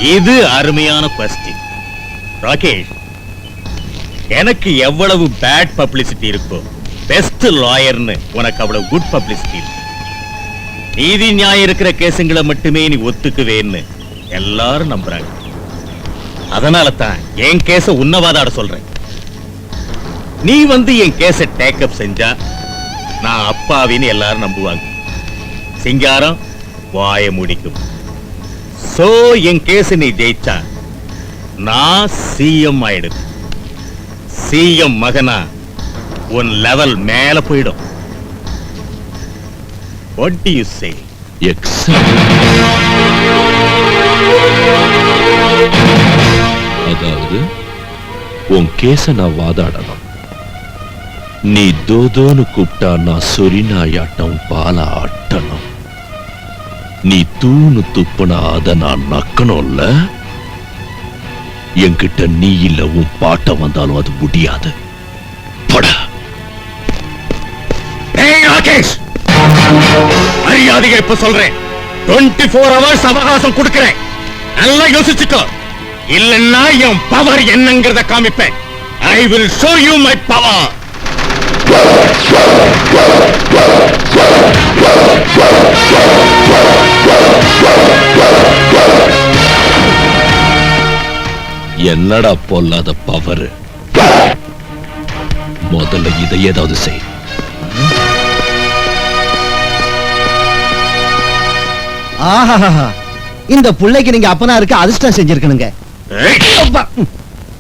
இது அருமையான கொஸ்டின் ராகேஷ். எனக்கு எவ்வளவு பேட் பப்ளிசிட்டி இருக்கோ பெஸ்ட் லாயர்னு உனக்கு அவ்வளவு குட் பப்ளிசிட்டி இருக்கு. நீதி நியாயம் இருக்கிற கேசுங்களை மட்டுமே நீ ஒத்துக்குவேன்னு எல்லாரும் நம்புறாங்க. அதனால தான் என் கேஸ உன்னவாதாட சொல்றேன். நீ வந்து என் கேஸ டேக்கப் செஞ்சா நான் அப்பாவின்னு எல்லாரும் நம்புவாங்க. சிங்காரம் வாய முடிக்கும். சோ என் கேஸ் நீ ஜெயிச்சா நான் சிஎம் ஆயிடுது. சிஎம் மகனா உன் லெவல் மேல போயிடும். What do you say? அதாவது உன் கேஸ நான் வாதாடணும். நீ தோதோன்னு கூப்பிட்டா நான் சொரிநாயாட்டம் பால ஆட்டணும். நீ தூணு துப்புனா அத நான் நக்கணும்ல. என்கிட்ட நீ இல்ல உன் பாட்ட வந்தாலும் அது முடியாது. படா ராகேஷ், மரியாதையை இப்ப சொல்றேன். 24 hours அவகாசம் கொடுக்கிறேன். நல்லா யோசிச்சுக்கோ. இல்லன்னா என் பவர் என்னங்கிறத காமிப்பேன். I will show you my power. என்னடா பொல்லாத பவர். முதல்ல இதை ஏதாவது செய். ஆஹா, இந்த புள்ளைக்கு நீங்க அப்பனா இருக்க அதிர்ஷ்டம் செஞ்சிருக்கணுங்க.